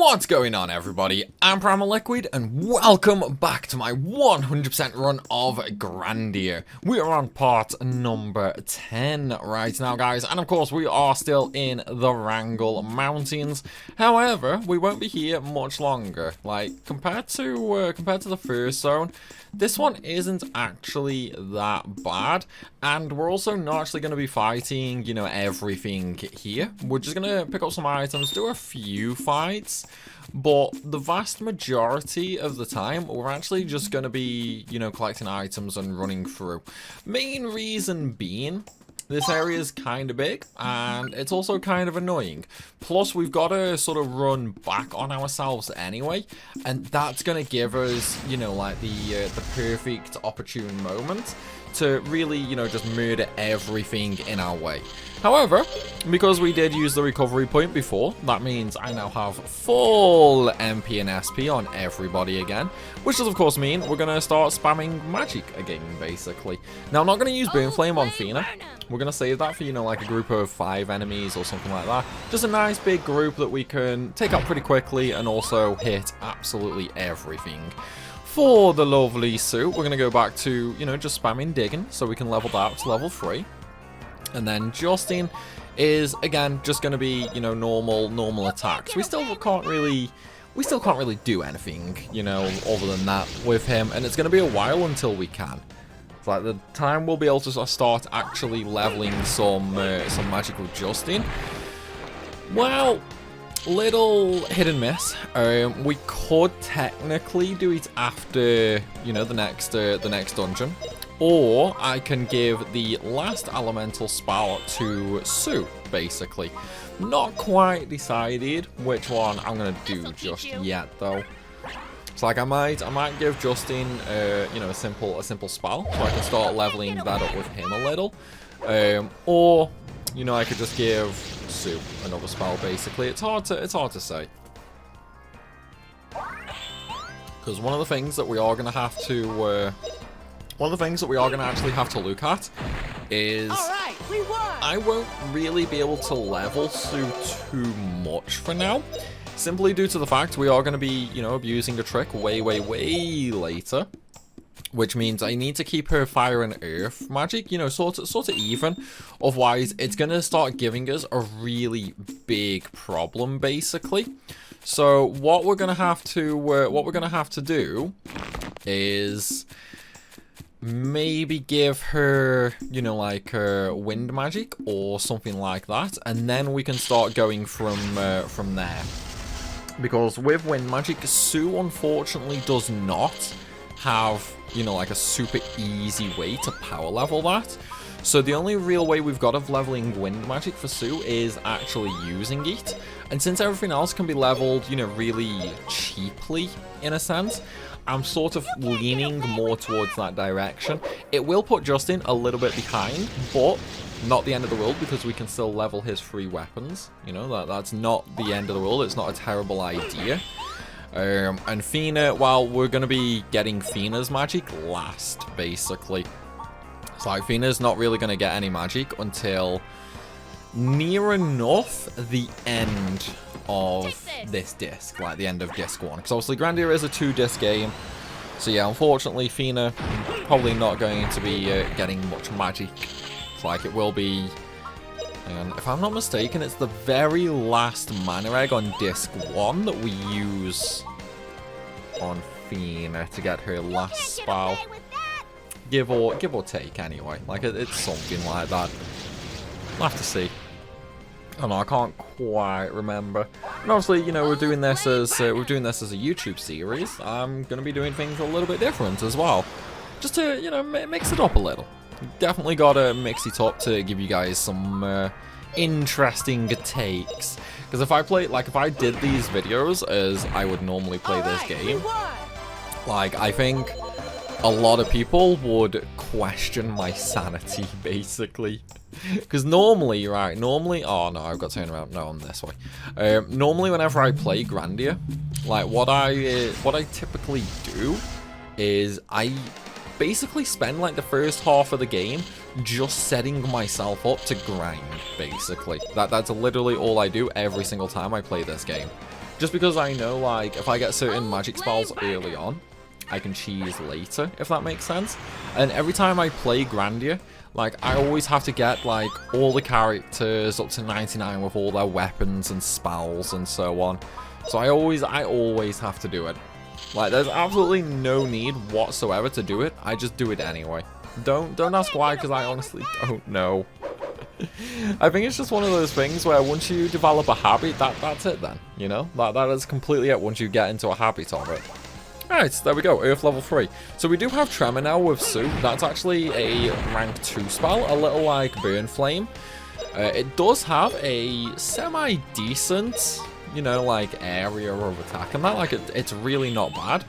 What's going on, everybody? I'm Primal Liquid, and welcome back to my 100% run of Grandia. We are on part number 10 right now, guys, and of course we are still in the Wrangle Mountains. However, we won't be here much longer. Like, compared to the first zone, this one isn't actually that bad, and we're also not actually going to be fighting, you know, everything here. We're just going to pick up some items, do a few fights, but the vast majority of the time, we're actually just going to be, you know, collecting items and running through. Main reason being, this area is kind of big, and it's also kind of annoying. Plus, we've got to sort of run back on ourselves anyway, and that's going to give us, you know, like the perfect opportune moment to really, you know, just murder everything in our way. However, because we did use the recovery point before, that means I now have full MP and SP on everybody again, which does of course mean we're going to start spamming magic again, basically. Now, I'm not going to use Burn Flame on Fina. We're going to save that for, you know, like a group of 5 enemies or something like that. Just a nice big group that we can take out pretty quickly and also hit absolutely everything. For the lovely suit, we're going to go back to, you know, just spamming digging so we can level that up to level 3. And then Justine is, again, just going to be, you know, normal attacks. We still can't really do anything, you know, other than that with him. And it's going to be a while until we can. It's like the time we'll be able to start actually leveling some magic with Justine. Well, little hit and miss. We could technically do it after, you know, the next dungeon, or I can give the last elemental spell to Sue, basically. Not quite decided which one I'm gonna do just yet, though. It's like I might give Justine, you know, a simple spell, so I can start leveling that up with him a little, or, you know, I could just give Sue another spell, basically. It's hard to say. Because one of the things that we are going to have to, actually have to look at is, I won't really be able to level Sue too much for now. Simply due to the fact we are going to be, you know, abusing a trick way later. Which means I need to keep her fire and earth magic, you know, sort of even. Otherwise, it's gonna start giving us a really big problem, basically. So what we're gonna have to do is maybe give her, you know, like wind magic or something like that, and then we can start going from there. Because with wind magic, Sue unfortunately does not have, you know, like a super easy way to power level that. So the only real way we've got of leveling wind magic for Sue is actually using it. And since everything else can be leveled, you know, really cheaply in a sense, I'm sort of leaning more towards that direction. It will put Justine a little bit behind, but not the end of the world, because we can still level his 3 weapons. You know, that's not the end of the world. It's not a terrible idea. And Fina, well, we're going to be getting Fina's magic last, basically. It's like Fina's not really going to get any magic until near enough the end of this disc, like the end of disc 1. Because obviously Grandia is a 2-disc game. So yeah, unfortunately Fina probably not going to be getting much magic. It's like it will be... And if I'm not mistaken, it's the very last mana egg on disc 1 that we use on Fina to get her last spell. Give or take, anyway. Like it's something like that. I'll have to see. I don't know, I can't quite remember. And obviously, you know, we're doing this as a YouTube series. I'm gonna be doing things a little bit different as well, just to, you know, mix it up a little. Definitely gotta mix it up to give you guys some interesting takes. Because if I did these videos as I would normally play this game, like, I think a lot of people would question my sanity, basically. Because normally, oh no, I've got to turn around. No, I'm this way. Normally, whenever I play Grandia, like what I typically do is I basically spend like the first half of the game just setting myself up to grind, basically. That's literally all I do every single time I play this game. Just because I know, like, if I get certain magic spells early on, I can cheese later, if that makes sense. And every time I play Grandia, like, I always have to get, like, all the characters up to 99 with all their weapons and spells and so on. So I always have to do it. Like, there's absolutely no need whatsoever to do it. I just do it anyway. Don't ask why, because I honestly don't know. I think it's just one of those things where once you develop a habit, that's it then, you know? That is completely it once you get into a habit of it. Alright, there we go, Earth level 3. So we do have Tremor now with Sue. That's actually a rank 2 spell, a little like Burn Flame. It does have a semi-decent, you know, like area of attack and that. Like, it's really not bad.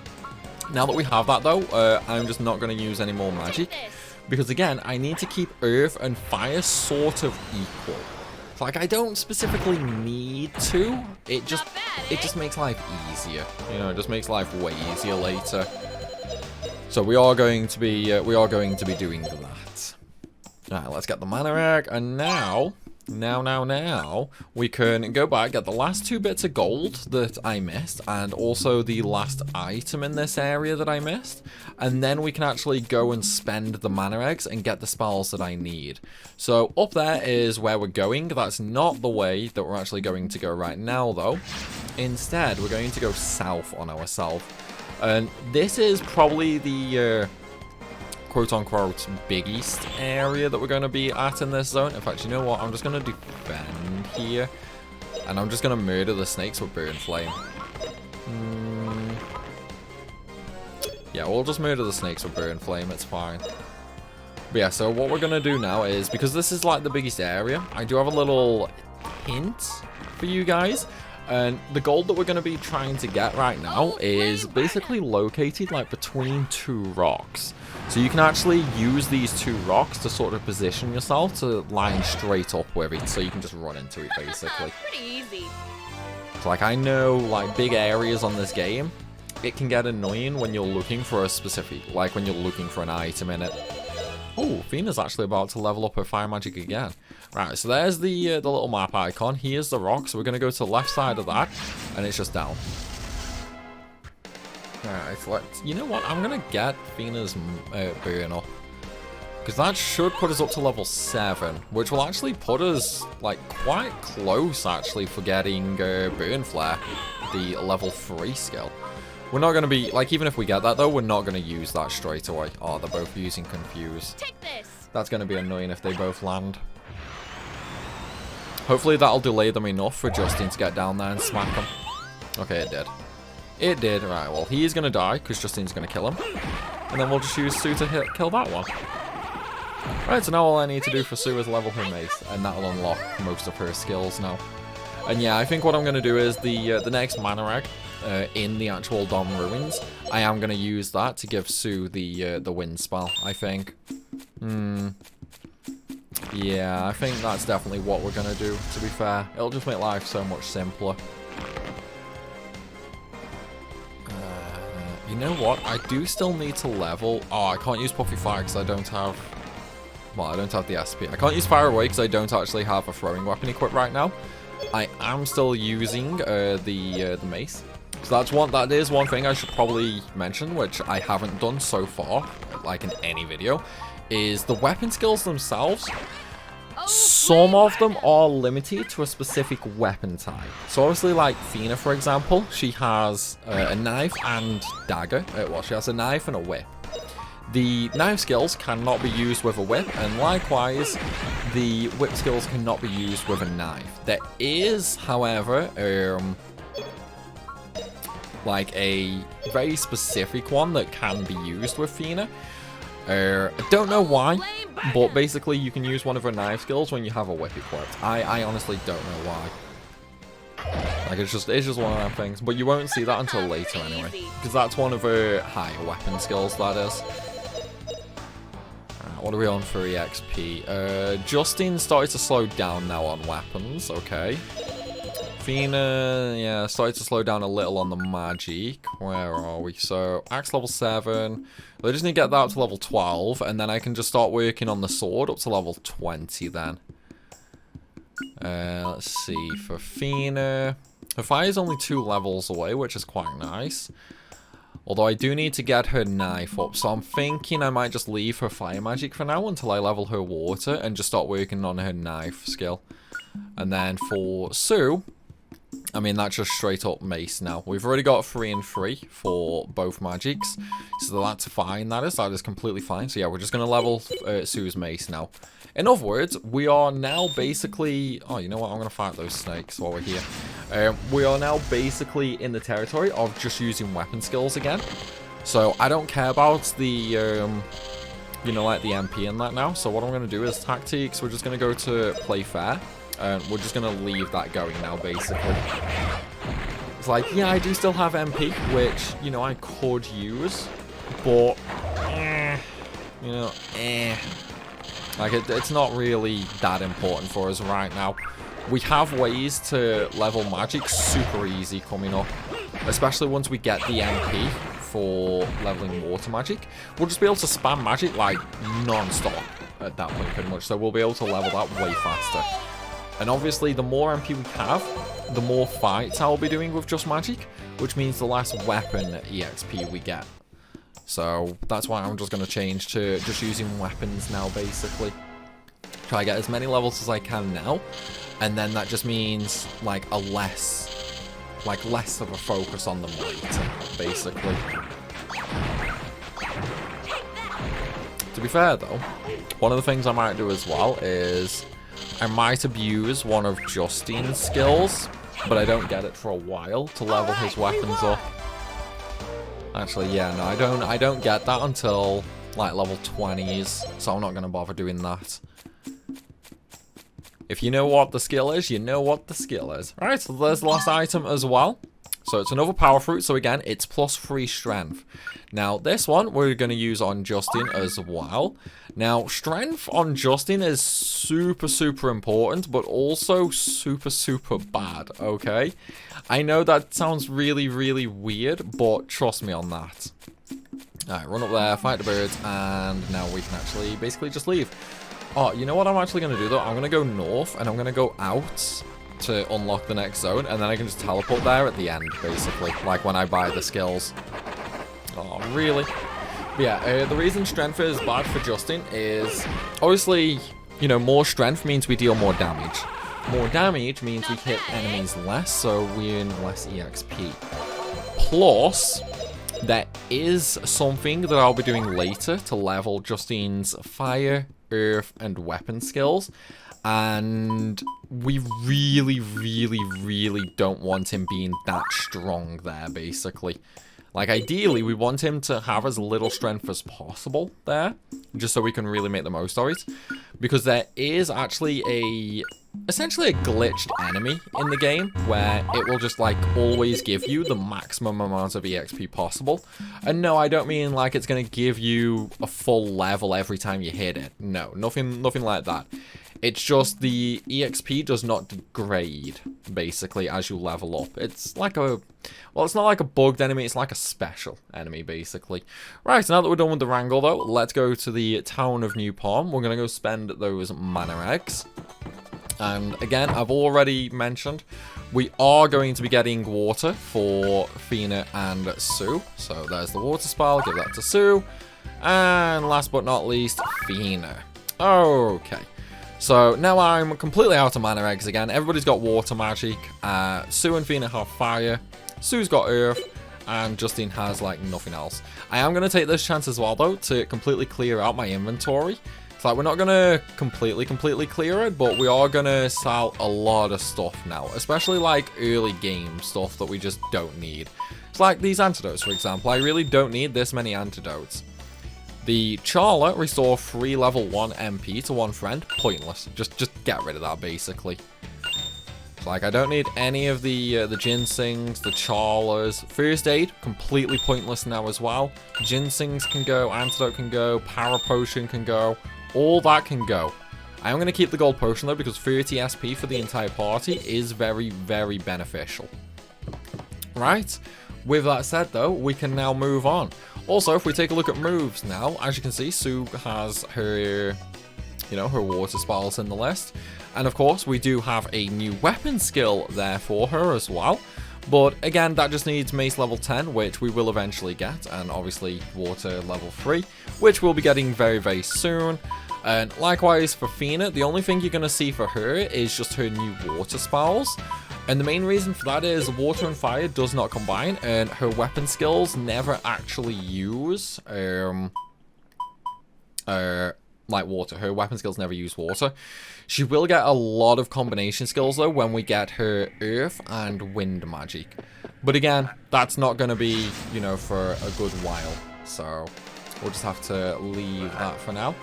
Now that we have that though, I'm just not going to use any more magic. Because again, I need to keep Earth and Fire sort of equal. Like, I don't specifically need to. It just makes life easier. You know, it just makes life way easier later. So we are going to be doing that. Alright, let's get the mana egg, and now we can go back, get the last 2 bits of gold that I missed, and also the last item in this area that I missed, and then we can actually go and spend the mana eggs and get the spells that I need. So up there is where we're going. That's not the way that we're actually going to go right now though. Instead, we're going to go south on ourselves, and this is probably the quote-unquote big east area that we're going to be at in this zone. In fact, you know what? I'm just going to defend here, and I'm just going to murder the snakes with Burn Flame. Yeah, we'll just murder the snakes with Burn Flame. It's fine. But yeah, so what we're going to do now is, because this is like the biggest area, I do have a little hint for you guys. And the gold that we're going to be trying to get right now is basically located like between 2 rocks. So you can actually use these 2 rocks to sort of position yourself to line straight up with it, so you can just run into it basically. Pretty easy. So like, I know like big areas on this game, it can get annoying when you're looking for a specific, like when you're looking for an item in it. Oh, Fina's actually about to level up her fire magic again. Right, so there's the little map icon. Here's the rock, so we're going to go to the left side of that, and it's just down. Alright, so you know what? I'm going to get Fina's burn up, because that should put us up to level 7, which will actually put us, like, quite close, actually, for getting Burn Flare, the level 3 skill. We're not going to be, like, even if we get that, though, we're not going to use that straight away. Oh, they're both using Confuse. Take this. That's going to be annoying if they both land. Hopefully that'll delay them enough for Justine to get down there and smack them. Okay, it did. It did. Right, well, he is going to die because Justine's going to kill him. And then we'll just use Sue to kill that one. Right, so now all I need to do for Sue is level her mace, and that'll unlock most of her skills now. And yeah, I think what I'm going to do is the next mana egg in the actual Dom Ruins, I am going to use that to give Sue the wind spell, I think. Yeah, I think that's definitely what we're going to do, to be fair. It'll just make life so much simpler. You know what? I do still need to level... Oh, I can't use Puffy Fire because I don't have... Well, I don't have the SP. I can't use Fire Away because I don't actually have a throwing weapon equipped right now. I am still using the mace. So that is one thing I should probably mention, which I haven't done so far, like in any video, is the weapon skills themselves. Some of them are limited to a specific weapon type. So obviously, like Fina, for example, she has a knife and dagger. Well, she has a knife and a whip. The knife skills cannot be used with a whip, and likewise, the whip skills cannot be used with a knife. There is, however, like a very specific one that can be used with Fina. I don't know why, but basically you can use one of her knife skills when you have a whip equipped. I honestly don't know why. Like, it's just one of them things. But you won't see that until later anyway, because that's one of her higher weapon skills, that is. What are we on for EXP? Justine started to slow down now on weapons, okay. Fina, yeah, started to slow down a little on the magic. Where are we? So, axe level 7. I just need to get that up to level 12, and then I can just start working on the sword up to level 20 then. Let's see, for Fina, Her fire is only 2 levels away, which is quite nice. Although I do need to get her knife up, so I'm thinking I might just leave her fire magic for now until I level her water and just start working on her knife skill. And then for Sue, I mean, that's just straight up mace now. We've already got 3 and 3 for both magics, so that's fine. That is completely fine. So yeah, we're just going to level Sue's mace now. In other words, we are now basically... Oh, you know what? I'm going to fight those snakes while we're here. We are now basically in the territory of just using weapon skills again. So I don't care about the, you know, like the MP and that now. So what I'm going to do is tactics. We're just going to go to play fair. And we're just going to leave that going now, basically. It's like, yeah, I do still have MP, which, you know, I could use. But, you know, like, it's not really that important for us right now. We have ways to level magic super easy coming up. Especially once we get the MP for leveling water magic. We'll just be able to spam magic, like, non-stop at that point, pretty much. So we'll be able to level that way faster. And obviously, the more MP we have, the more fights I'll be doing with just magic, which means the less weapon EXP we get. So that's why I'm just going to change to just using weapons now, basically. Try to get as many levels as I can now, and then that just means like less of a focus on them later, basically. To be fair though, one of the things I might do as well is I might abuse one of Justine's skills, but I don't get it for a while to level his weapons up. Actually, yeah, no, I don't get that until like level 20s, so I'm not going to bother doing that. If you know what the skill is, you know what the skill is. Alright, so there's the last item as well. So it's another power fruit, so again, it's +3 strength. Now, this one we're going to use on Justine as well. Now, strength on Justine is super, super important, but also super, super bad, okay? I know that sounds really, really weird, but trust me on that. Alright, run up there, fight the birds, and now we can actually basically just leave. Oh, you know what I'm actually going to do, though? I'm going to go north, and I'm going to go out to unlock the next zone, and then I can just teleport there at the end, basically, like when I buy the skills. Oh, really? But yeah, the reason strength is bad for Justine is, obviously, you know, more strength means we deal more damage. More damage means we hit enemies less, so we earn less EXP. Plus, there is something that I'll be doing later to level Justine's fire, earth, and weapon skills. And we really, really, really don't want him being that strong there, basically. Like, ideally, we want him to have as little strength as possible there, just so we can really make the most of it. Because there is actually essentially a glitched enemy in the game, where it will just, like, always give you the maximum amount of EXP possible. And no, I don't mean, like, it's going to give you a full level every time you hit it. No, nothing like that. It's just the EXP does not degrade, basically, as you level up. It's like a... Well, it's not like a bugged enemy, it's like a special enemy, basically. Right, now that we're done with the wrangle, though, let's go to the town of New Palm. We're going to go spend those mana eggs. And again, I've already mentioned, we are going to be getting water for Fina and Sue. So there's the water spell, give that to Sue. And last but not least, Fina. Okay. So now I'm completely out of mana eggs again. Everybody's got water magic. Sue and Fina have fire. Sue's got earth. And Justine has, like, nothing else. I am going to take this chance as well, though, to completely clear out my inventory. It's like, we're not going to completely clear it, but we are going to sell a lot of stuff now. Especially, like, early game stuff that we just don't need. It's like these antidotes, for example. I really don't need this many antidotes. The Charla restore 3 level 1 MP to one friend. Pointless. Just get rid of that, basically. It's like, I don't need any of the Ginsengs, the Charlas. First aid, completely pointless now as well. Ginsengs can go, antidote can go, para potion can go. All that can go. I am going to keep the gold potion, though, because 30 SP for the entire party is very, very beneficial. Right? With that said, though, we can now move on. Also, if we take a look at moves now, as you can see, Sue has her, you know, her water spells in the list. And of course, we do have a new weapon skill there for her as well. But again, that just needs mace level 10, which we will eventually get. And obviously water level 3, which we'll be getting very, very soon. And likewise for Fina, the only thing you're going to see for her is just her new water spells. And the main reason for that is water and fire does not combine, and her weapon skills never actually use like water. Her weapon skills never use water. She will get a lot of combination skills though when we get her earth and wind magic. But again, that's not going to be, you know, for a good while. So we'll just have to leave that for now.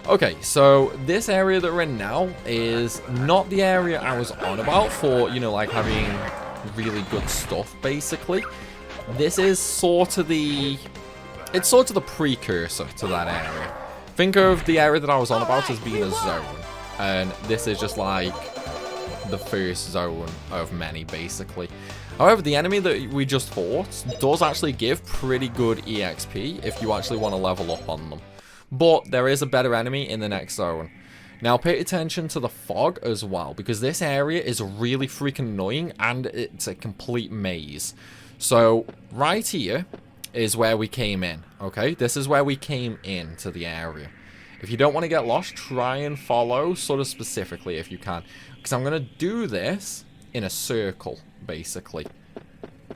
Okay, so this area that we're in now is not the area I was on about for, you know, like having really good stuff, basically. This is sort of the... It's sort of the precursor to that area. Think of the area that I was on about as being a zone. And this is just like the first zone of many, basically. However, the enemy that we just fought does actually give pretty good EXP if you actually want to level up on them. But there is a better enemy in the next zone. Now pay attention to the fog as well, because this area is really freaking annoying and it's a complete maze. So right here is where we came in, okay? This is where we came into the area. If you don't want to get lost, try and follow sort of specifically if you can. Because I'm going to do this in a circle, basically.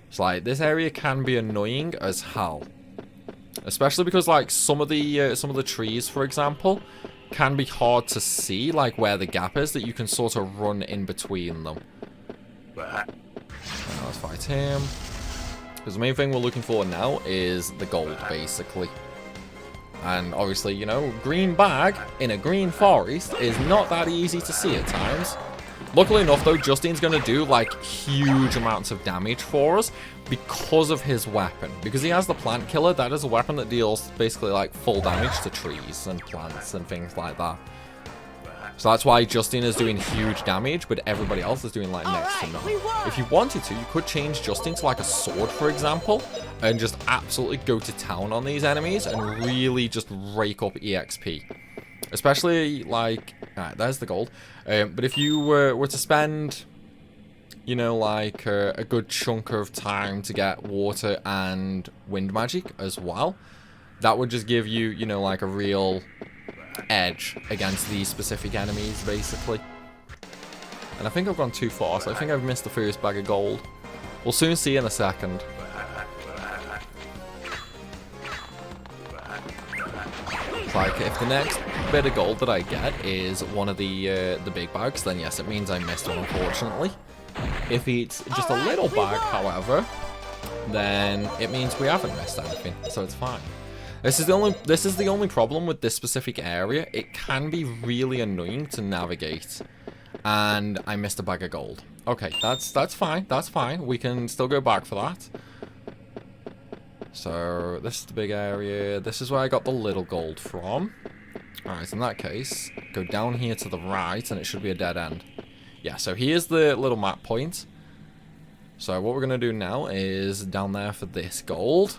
It's like, this area can be annoying as hell. Especially because, like, some of the trees, for example, can be hard to see, like, where the gap is, that you can sort of run in between them. Now let's fight him. Because the main thing we're looking for now is the gold, basically. And obviously, you know, green bag in a green forest is not that easy to see at times. Luckily enough, though, Justine's going to do, like, huge amounts of damage for us because of his weapon. Because he has the plant killer, that is a weapon that deals basically, like, full damage to trees and plants and things like that. So that's why Justine is doing huge damage, but everybody else is doing, like, next to none. If you wanted to, you could change Justine to, like, a sword, for example, and just absolutely go to town on these enemies and really just rake up EXP. Especially, like... Alright, there's the gold. But if you were to spend, you know, like, a good chunk of time to get water and wind magic as well, that would just give you, you know, like, a real edge against these specific enemies, basically. And I think I've gone too far, so I think I've missed the first bag of gold. We'll soon see in a second. Like, if the next bit of gold that I get is one of the big bags, then yes, it means I missed one, unfortunately. If it's just a little bag, however, then it means we haven't missed anything, so it's fine. This is the only problem with this specific area. It can be really annoying to navigate, and I missed a bag of gold. Okay, that's fine. That's fine. We can still go back for that. So, this is the big area. This is where I got the little gold from. Alright, in that case, go down here to the right, and it should be a dead end. Yeah, so here's the little map point. So, what we're going to do now is down there for this gold.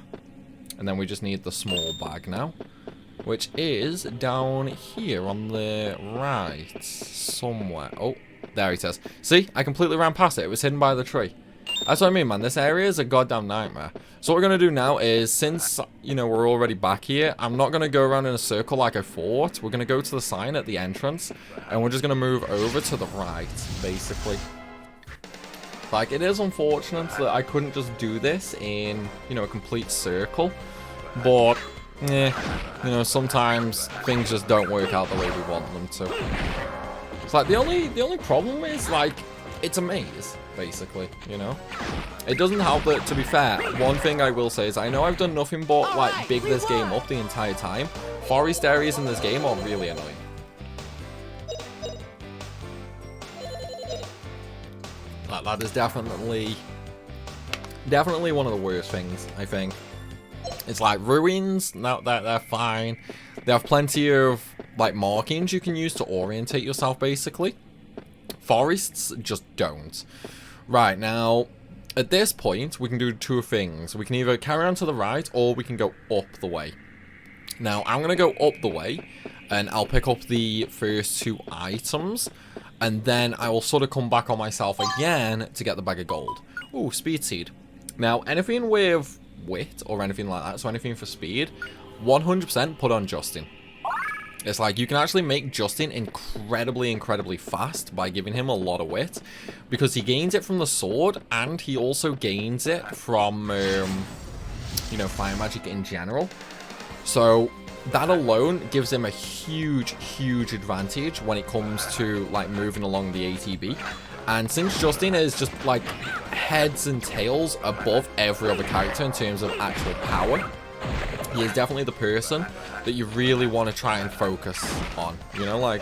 And then we just need the small bag now. Which is down here on the right. Somewhere. Oh, there it is. See? I completely ran past it. It was hidden by the tree. That's what I mean, man. This area is a goddamn nightmare. So what we're going to do now is, since, you know, we're already back here, I'm not going to go around in a circle like I thought. We're going to go to the sign at the entrance, and we're just going to move over to the right, basically. Like, it is unfortunate that I couldn't just do this in, you know, a complete circle. But, you know, sometimes things just don't work out the way we want them to. It's like, the only problem is, like, it's a maze, basically, you know? It doesn't help that, to be fair, one thing I will say is I know I've done nothing but, like, big this game up the entire time. Forest areas in this game are really annoying. That is definitely one of the worst things, I think. It's like ruins, no, they're fine. They have plenty of, like, markings you can use to orientate yourself, basically. Forests just don't. Right, now, at this point, we can do two things. We can either carry on to the right, or we can go up the way. Now, I'm going to go up the way, and I'll pick up the first two items. And then I will sort of come back on myself again to get the bag of gold. Ooh, speed seed. Now, anything with wit or anything like that, so anything for speed, 100% put on Justine. It's like you can actually make Justine incredibly fast by giving him a lot of wit, because he gains it from the sword and he also gains it from, you know, fire magic in general. So that alone gives him a huge advantage when it comes to like moving along the ATB. And since Justine is just like heads and tails above every other character in terms of actual power, he is definitely the person that you really want to try and focus on. You know, like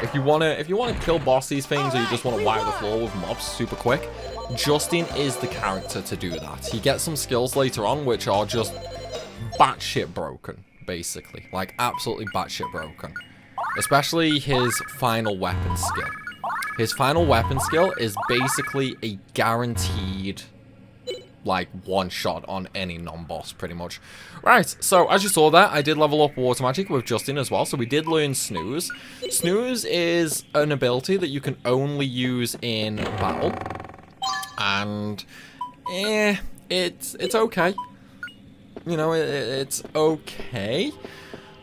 if you want to kill boss these things, or you just want to wipe the floor with mobs super quick, Justine is the character to do that. He gets some skills later on which are just batshit broken, basically, like absolutely batshit broken. Especially his final weapon skill. His final weapon skill is basically a guaranteed like one shot on any non-boss pretty much. Right, so as you saw there, I did level up water magic with Justine as well, so we did learn Snooze. Snooze is an ability that you can only use in battle, and it's okay. You know, it's okay,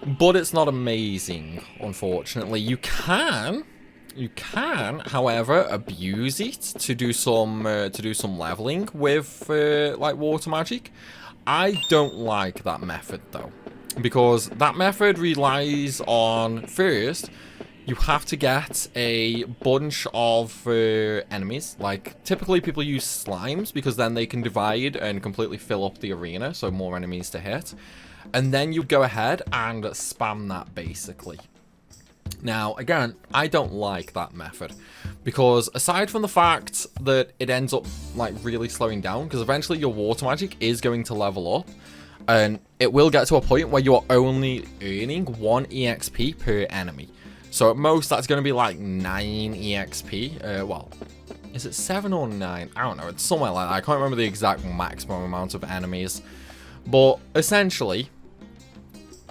but it's not amazing, unfortunately. You can, however, abuse it to do some leveling with like water magic. I don't like that method though, because that method relies on, first, you have to get a bunch of enemies. Like typically people use slimes because then they can divide and completely fill up the arena, so more enemies to hit. And then you go ahead and spam that basically. Now, again, I don't like that method, because aside from the fact that it ends up like really slowing down, because eventually your water magic is going to level up, and it will get to a point where you are only earning 1 EXP per enemy. So at most, that's going to be like 9 EXP. Well, is it 7 or 9? I don't know. It's somewhere like that. I can't remember the exact maximum amount of enemies. But essentially,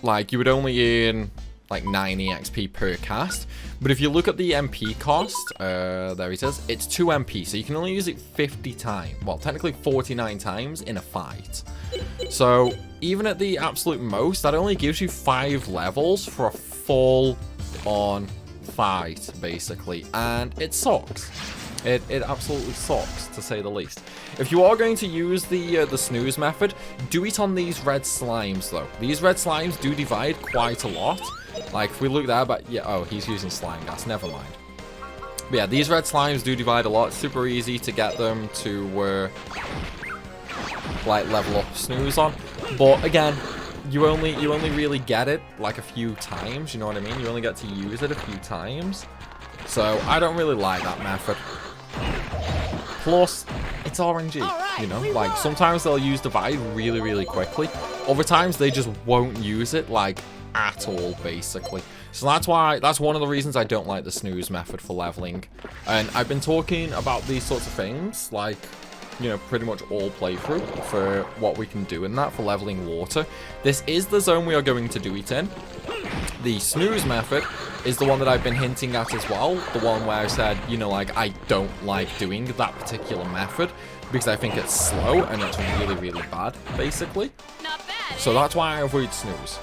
like, you would only earn like 9 EXP per cast. But if you look at the MP cost, there it is, it's 2 MP. So you can only use it 50 times. Well, technically 49 times in a fight. So even at the absolute most, that only gives you 5 levels for a full on fight, basically, and it sucks. It absolutely sucks, to say the least. If you are going to use the snooze method, do it on these red slimes though. These red slimes do divide quite a lot. Like if we look there, but yeah, oh, he's using slime gas, never mind. But yeah, these red slimes do divide a lot. It's super easy to get them to like level up snooze on, but again, you only really get it like a few times, you know what I mean? You only get to use it a few times. So I don't really like that method. Plus, it's RNG, you know? Like sometimes they'll use divide really quickly. Other times they just won't use it like at all, basically. So that's one of the reasons I don't like the snooze method for leveling. And I've been talking about these sorts of things, like, you know, pretty much all playthrough for what we can do in that for leveling water. This is the zone we are going to do it in. The snooze method is the one that I've been hinting at as well. The one where I said, you know, like, I don't like doing that particular method because I think it's slow and it's really bad, basically. Not bad, so that's why I avoid snooze,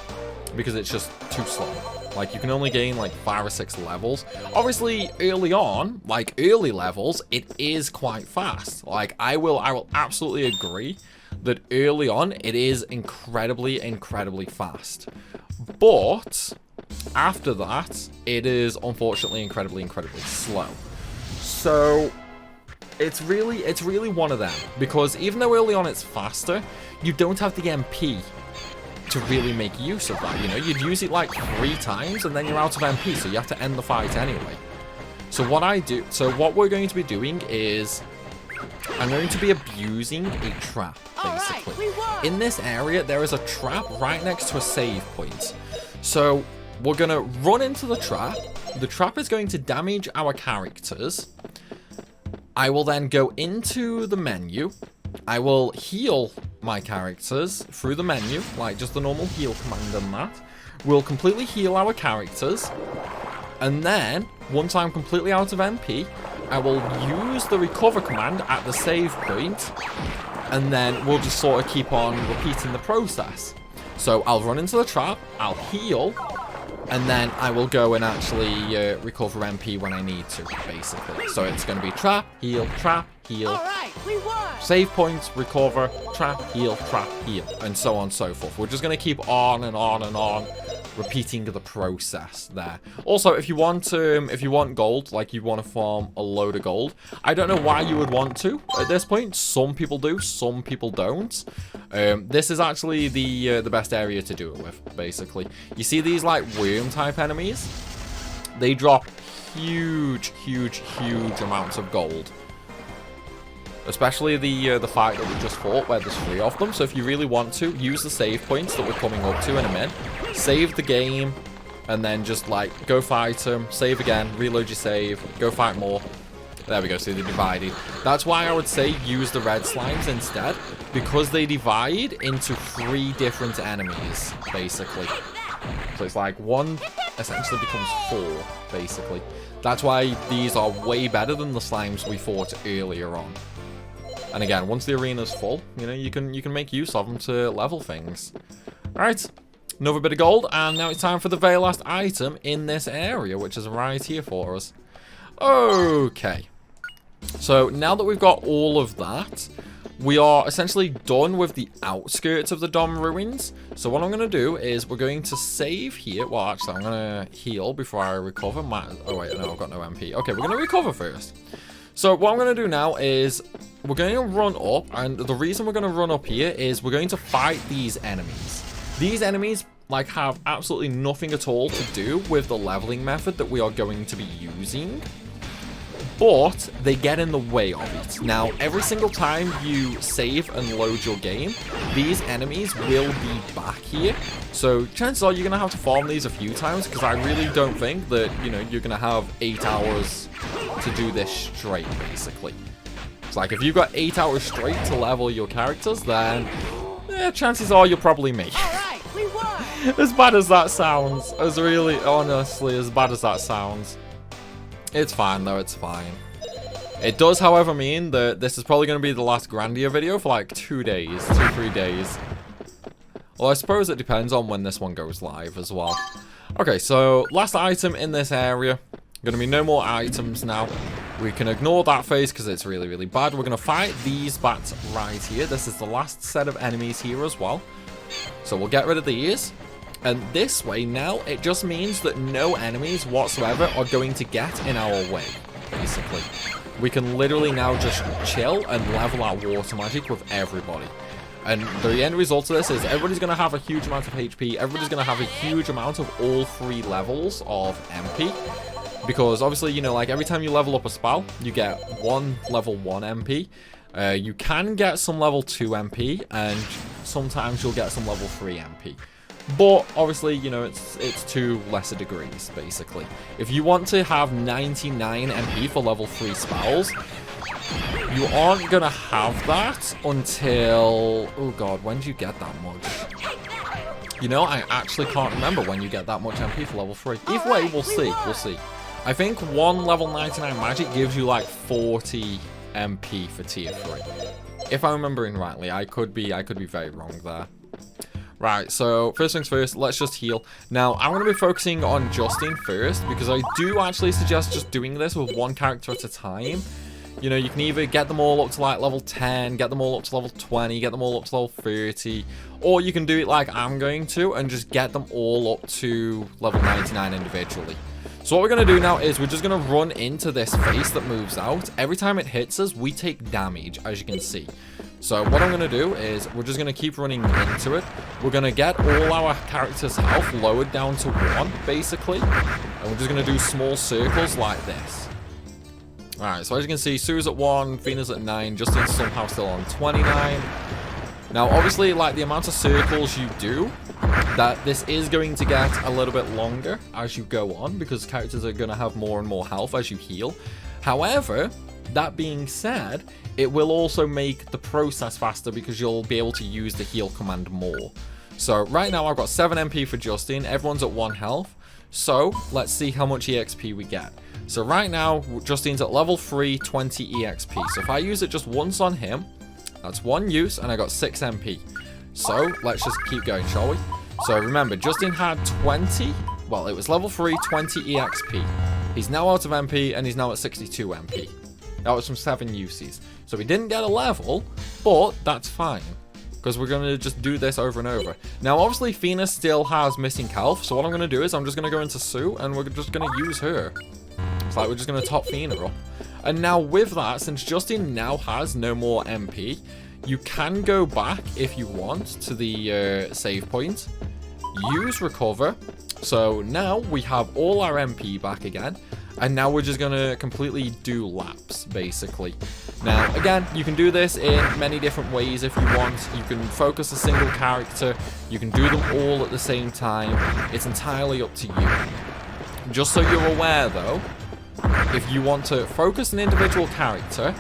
because it's just too slow. Like, you can only gain, like, 5 or 6 levels. Obviously, early on, like, early levels, it is quite fast. Like, I will absolutely agree that early on, it is incredibly fast. But after that, it is, unfortunately, incredibly slow. So it's really one of them. Because even though early on it's faster, you don't have the MP to really make use of that, you know? You'd use it like 3 times and then you're out of MP, so you have to end the fight anyway. So what we're going to be doing is I'm going to be abusing a trap, basically. In this area, there is a trap right next to a save point. So we're going to run into the trap. The trap is going to damage our characters. I will then go into the menu. I will heal my characters through the menu, like just the normal heal command and that. We'll completely heal our characters. And then, once I'm completely out of MP, I will use the recover command at the save point, and then we'll just sort of keep on repeating the process. So I'll run into the trap, I'll heal, and then I will go and actually recover MP when I need to, basically. So it's going to be trap, heal, heal, save points, recover, trap, heal, and so on and so forth. We're just going to keep on and on and on, repeating the process there. Also, if you want gold, like you want to farm a load of gold, I don't know why you would want to at this point. Some people do, some people don't. This is actually the best area to do it with, basically. You see these like worm type enemies? They drop huge amounts of gold. Especially the fight that we just fought, where there's 3 of them. So if you really want to, use the save points that we're coming up to in a minute. Save the game, and then just like go fight them, save again, reload your save, go fight more. There we go, see, they're divided. That's why I would say use the red slimes instead, because they divide into 3 different enemies, basically. So it's like 1 essentially becomes 4, basically. That's why these are way better than the slimes we fought earlier on. And again, once the arena's full, you know, you can make use of them to level things. Alright, another bit of gold, and now it's time for the very last item in this area, which is right here for us. Okay. So now that we've got all of that, we are essentially done with the outskirts of the Dom Ruins. So what I'm going to do is we're going to save here. Well, actually, I'm going to heal before I recover. Oh, wait, no, I've got no MP. Okay, we're going to recover first. So what I'm going to do now is we're going to run up. And the reason we're going to run up here is we're going to fight these enemies. These enemies, like, have absolutely nothing at all to do with the leveling method that we are going to be using. But they get in the way of it. Now, every single time you save and load your game, these enemies will be back here. So chances are you're going to have to farm these a few times, because I really don't think that, you know, you're going to have 8 hours to do this straight, basically. It's like, if you've got 8 hours straight to level your characters, then chances are you'll probably make it. As bad as that sounds, honestly, as bad as that sounds. It's fine, though. It's fine. It does, however, mean that this is probably going to be the last Grandia video for like 3 days. Well, I suppose it depends on when this one goes live as well. Okay, so last item in this area. Going to be no more items now. We can ignore that phase because it's really bad. We're going to fight these bats right here. This is the last set of enemies here as well. So we'll get rid of these. And this way now, it just means that no enemies whatsoever are going to get in our way, basically. We can literally now just chill and level our water magic with everybody. And the end result of this is everybody's going to have a huge amount of HP. Everybody's going to have a huge amount of all 3 levels of MP. Because obviously, you know, like every time you level up a spell, you get 1 level 1 MP. You can get some level 2 MP, and sometimes you'll get some level 3 MP. But obviously, you know, it's to lesser degrees, basically. If you want to have 99 MP for level 3 spells, you aren't going to have that until... Oh god, when do you get that much? You know, I actually can't remember when you get that much MP for level 3. Either way, we'll see. We'll see. I think 1 level 99 magic gives you like 40 MP for tier 3. If I'm remembering rightly, I could be very wrong there. Right, so first things first, let's just heal. Now, I'm going to be focusing on Justine first, because I do actually suggest just doing this with 1 character at a time. You know, you can either get them all up to like level 10, get them all up to level 20, get them all up to level 30, or you can do it like I'm going to and just get them all up to level 99 individually. So what we're going to do now is we're just going to run into this face that moves out. Every time it hits us, we take damage, as you can see. So what I'm going to do is we're just going to keep running into it. We're going to get all our characters' health lowered down to 1, basically. And we're just going to do small circles like this. Alright, so as you can see, Sue's at 1, Fina's at 9, Justine's somehow still on 29. Now, obviously, like, the amount of circles you do, that this is going to get a little bit longer as you go on, because characters are going to have more and more health as you heal. However, that being said, it will also make the process faster because you'll be able to use the heal command more. So right now I've got 7 MP for Justine, everyone's at 1 health. So let's see how much EXP we get. So right now, Justine's at level 3, 20 EXP. So if I use it just once on him, that's 1 use, and I got 6 MP. So let's just keep going, shall we? So remember, Justine had 20, well, it was level 3, 20 EXP. He's now out of MP, and he's now at 62 MP. That was from 7 uses. So we didn't get a level, but that's fine, because we're going to just do this over and over. Now, obviously, Fina still has missing health, so what I'm going to do is I'm just going to go into Sue, and we're just going to use her. It's like we're just going to top Fina up. And now with that, since Justine now has no more MP, you can go back, if you want, to the save point, use recover. So now we have all our MP back again, and now we're just going to completely do laps, basically. Now, again, you can do this in many different ways if you want. You can focus a single character, you can do them all at the same time. It's entirely up to you. Just so you're aware, though, if you want to focus an individual character,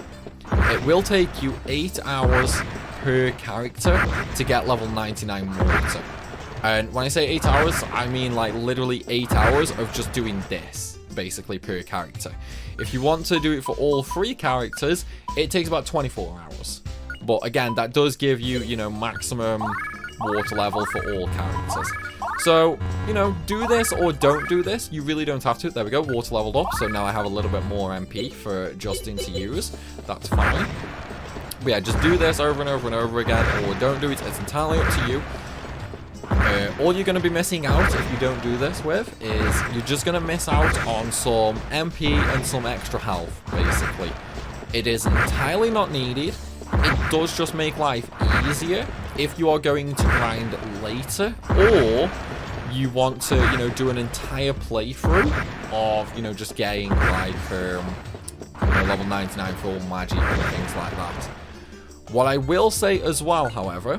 it will take you 8 hours per character to get level 99 water. And when I say 8 hours, I mean like literally 8 hours of just doing this, basically, per character. If you want to do it for all 3 characters, it takes about 24 hours. But again, that does give you, you know, maximum water level for all characters. So, you know, do this or don't do this. You really don't have to. There we go, water leveled up. So now I have a little bit more MP for Justine to use. That's fine. But yeah, just do this over and over and over again, or don't do it. It's entirely up to you. All you're going to be missing out if you don't do this with is you're just going to miss out on some MP and some extra health, basically. It is entirely not needed. It does just make life easier if you are going to grind later, or you want to, you know, do an entire playthrough of, you know, just getting like you know, level 99 for all magic and things like that. What I will say as well, however,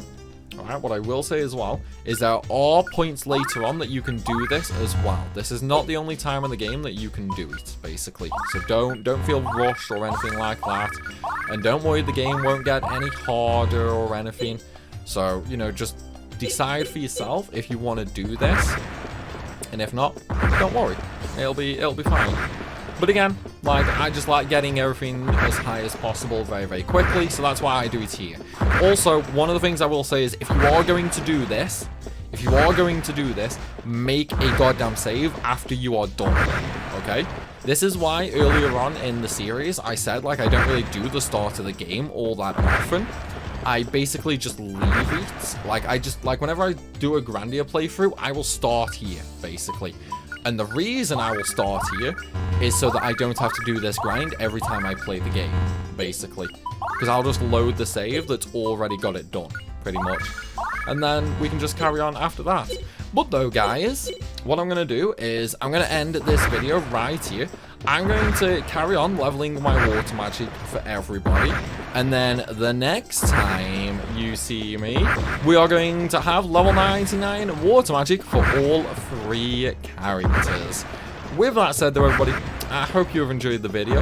alright, what I will say as well is there are points later on that you can do this as well. This is not the only time in the game that you can do it, basically. So don't feel rushed or anything like that. And don't worry, the game won't get any harder or anything. So, you know, just decide for yourself if you want to do this. And if not, don't worry. It'll be fine. But again, like, I just like getting everything as high as possible very, very quickly, so that's why I do it here. Also, one of the things I will say is if you are going to do this, make a goddamn save after you are done, okay? This is why earlier on in the series, I said, like, I don't really do the start of the game all that often. I basically just leave it. Like, whenever I do a Grandia playthrough, I will start here, basically. And the reason I will start here is so that I don't have to do this grind every time I play the game, basically. Because I'll just load the save that's already got it done, pretty much. And then we can just carry on after that. But though, guys, what I'm going to do is I'm going to end this video right here. I'm going to carry on leveling my water magic for everybody. And then the next time you see me, we are going to have level 99 water magic for all 3 characters. With that said though, everybody, I hope you have enjoyed the video.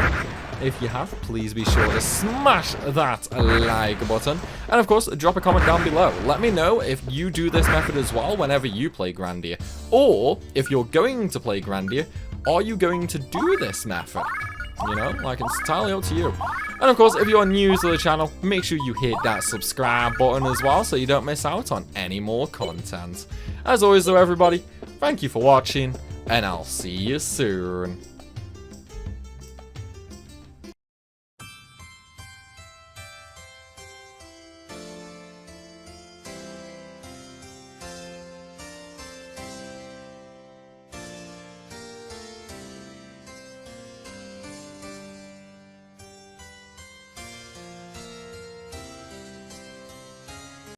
If you have, please be sure to smash that like button. And of course, drop a comment down below. Let me know if you do this method as well whenever you play Grandia. Or, if you're going to play Grandia, are you going to do this method? You know, like, it's entirely up to you. And of course, if you're new to the channel, make sure you hit that subscribe button as well so you don't miss out on any more content. As always though, everybody, thank you for watching, and I'll see you soon.